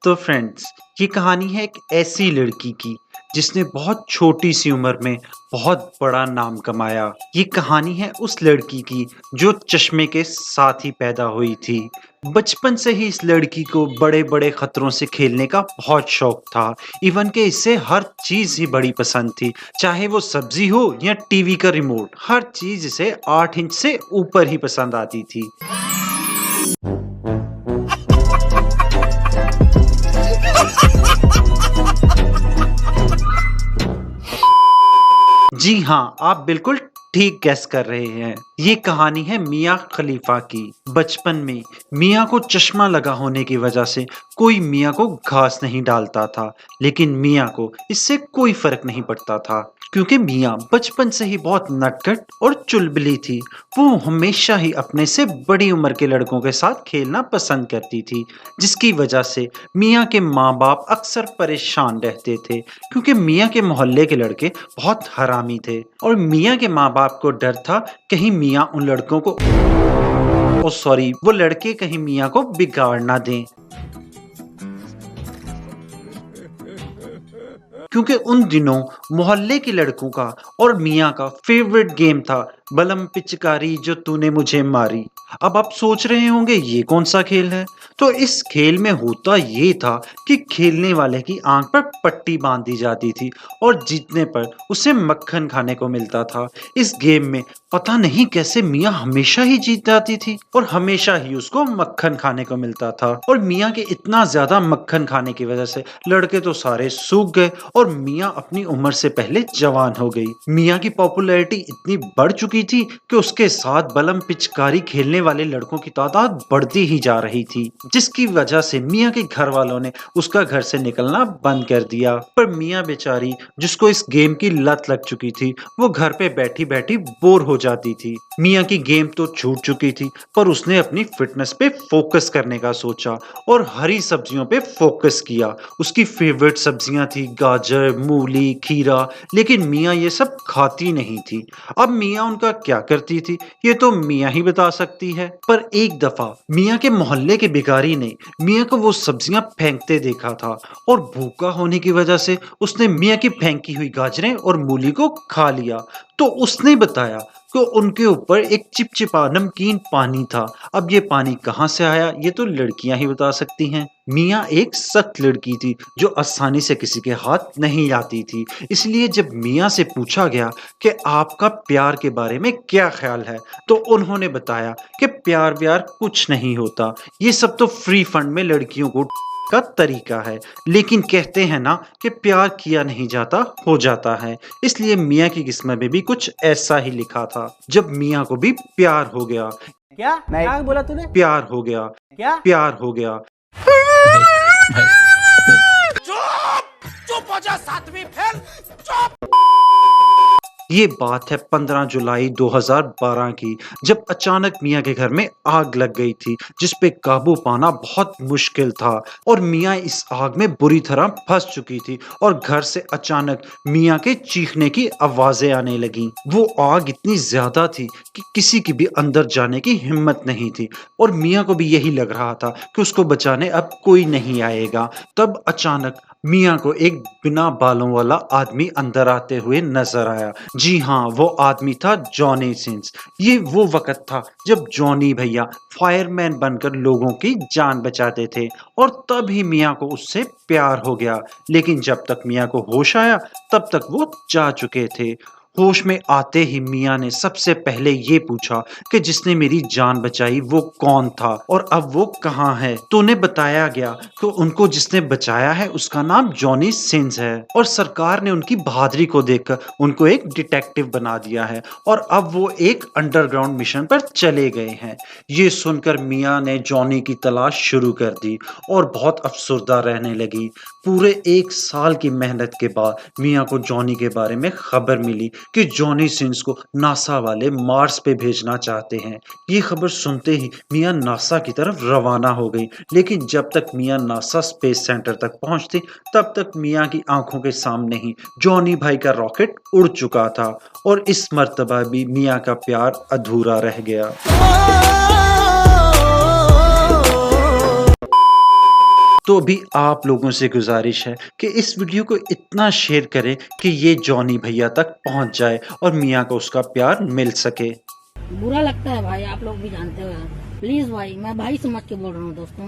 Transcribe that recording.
तो फ्रेंड्स, ये कहानी है एक ऐसी लड़की की जिसने बहुत छोटी सी उम्र में बहुत बड़ा नाम कमाया। ये कहानी है उस लड़की की जो चश्मे के साथ ही पैदा हुई थी। बचपन से ही इस लड़की को बड़े बड़े खतरों से खेलने का बहुत शौक था। इवन के इसे हर चीज ही बड़ी पसंद थी, चाहे वो सब्जी हो या टीवी का रिमोट। हर चीज इसे 8 इंच से ऊपर ही पसंद आती थी। जी हाँ, आप बिल्कुल ठीक गैस कर रहे हैं। ये कहानी है मियाँ खलीफा की। बचपन में मियाँ को चश्मा लगा होने की वजह से कोई मियाँ को घास नहीं डालता था, लेकिन मियाँ को इससे कोई फर्क नहीं पड़ता था क्योंकि मियाँ बचपन से ही बहुत नटखट और चुलबुली थी। वो हमेशा ही अपने से बड़ी उम्र के लड़कों के साथ खेलना पसंद करती थी, जिसकी वजह से मियाँ के माँ बाप अक्सर परेशान रहते थे क्योंकि मियाँ के मोहल्ले के लड़के बहुत हरामी थे और मियाँ के माँ बाप को डर था कहीं मियाँ उन लड़कों को वो लड़के कहीं मियाँ को बिगाड़ ना दें, क्योंकि उन दिनों मोहल्ले के लड़कों का और मियाँ का फेवरेट गेम था बलम पिचकारी जो तूने मुझे मारी। अब आप सोच रहे होंगे ये कौन सा खेल है। तो इस खेल में होता ये था कि खेलने वाले की आंख पर पट्टी बांध दी जाती थी और जीतने पर उसे मक्खन खाने को मिलता था। इस गेम में पता नहीं कैसे मियाँ हमेशा ही जीत जाती थी और हमेशा ही उसको मक्खन खाने को मिलता था। और मियाँ के इतना ज्यादा मक्खन खाने की वजह से लड़के तो सारे सूख गए और मियाँ अपनी उम्र से पहले जवान हो गई। मियाँ की पॉपुलैरिटी इतनी बढ़ चुकी थी कि उसके साथ बलम पिचकारी खेलने वाले लड़कों की तादाद बढ़ती ही जा रही थी, जिसकी वजह से मियाँ के घर वालों ने उसका घर से निकलना बंद कर दिया। पर मियाँ बेचारी, जिसको इस गेम की लत लग चुकी थी, वो घर पे बैठी बैठी बोर हो जाती थी। मियाँ की गेम तो छूट चुकी थी, पर उसने अपनी फिटनेस पे फोकस करने का सोचा और हरी सब्जियों पे फोकस किया। उसकी फेवरेट सब्जियां थी गाजर, मूली, खीरा, लेकिन मियाँ ये सब खाती नहीं थी। अब मियाँ उनका क्या करती थी ये तो मियाँ ही बता सकती है। पर एक दफा मियाँ के मोहल्ले के भिखारी ने मियाँ को वो सब्जियां फेंकते देखा था और भूखा होने की वजह से उसने मियाँ की फेंकी हुई गाजरें और मूली को खा लिया। तो उसने बताया कि उनके ऊपर एक चिपचिपा नमकीन पानी था। अब ये पानी कहाँ से आया ये तो लड़कियां ही बता सकती हैं। मियाँ एक सख्त लड़की थी जो आसानी से किसी के हाथ नहीं आती थी, इसलिए जब मियाँ से पूछा गया कि आपका प्यार के बारे में क्या ख्याल है, तो उन्होंने बताया कि प्यार व्यार कुछ नहीं होता, ये सब तो फ्री फंड में लड़कियों को का तरीका है। लेकिन कहते हैं ना कि प्यार किया नहीं जाता हो जाता है, इसलिए मियाँ की किस्मत में भी कुछ ऐसा ही लिखा था। जब मियाँ को भी प्यार हो गया, क्या बोला तूने? प्यार हो गया, क्या? प्यार हो गया। चुप चुप हो जा सातवीं फेल। चुप। ये बात है 15 जुलाई 2012 की, जब अचानक मियाँ के घर में आग लग गई थी जिस पे काबू पाना बहुत मुश्किल था और मियाँ इस आग में बुरी तरह फंस चुकी थी और घर से अचानक मियाँ के चीखने की आवाजें आने लगी। वो आग इतनी ज्यादा थी कि किसी की भी अंदर जाने की हिम्मत नहीं थी और मियाँ को भी यही लग रहा था कि उसको बचाने अब कोई नहीं आएगा। तब अचानक मियाँ को एक बिना बालों वाला आदमी अंदर आते हुए नजर आया। जी हाँ, वो आदमी था जॉनी सिंस। ये वो वक्त था जब जॉनी भैया फायरमैन बनकर लोगों की जान बचाते थे और तब ही मियाँ को उससे प्यार हो गया। लेकिन जब तक मियाँ को होश आया तब तक वो जा चुके थे। होश में आते ही मियाँ ने सबसे पहले ये पूछा कि जिसने मेरी जान बचाई वो कौन था और अब वो कहाँ है। तो उन्हें बताया गया कि उनको जिसने बचाया है उसका नाम जॉनी सिंस है और सरकार ने उनकी बहादुरी को देखकर उनको एक डिटेक्टिव बना दिया है और अब वो एक अंडरग्राउंड मिशन पर चले गए हैं। ये सुनकर मियाँ ने जॉनी की तलाश शुरू कर दी और बहुत अफसरदा रहने लगी। पूरे 1 साल की मेहनत के बाद मियाँ को जॉनी के बारे में खबर मिली कि जॉनी सिंस को नासा वाले मार्स पे भेजना चाहते हैं। ये खबर सुनते ही मियाँ नासा की तरफ रवाना हो गई, लेकिन जब तक मियाँ नासा स्पेस सेंटर तक पहुंचती तब तक मियाँ की आंखों के सामने ही जॉनी भाई का रॉकेट उड़ चुका था और इस मर्तबा भी मियाँ का प्यार अधूरा रह गया। तो अभी आप लोगों से गुजारिश है कि इस वीडियो को इतना शेयर करें कि ये जॉनी भैया तक पहुंच जाए और मियाँ को उसका प्यार मिल सके। बुरा लगता है भाई, आप लोग भी जानते हो यार। प्लीज भाई, मैं भाई समझ के बोल रहा हूँ दोस्तों।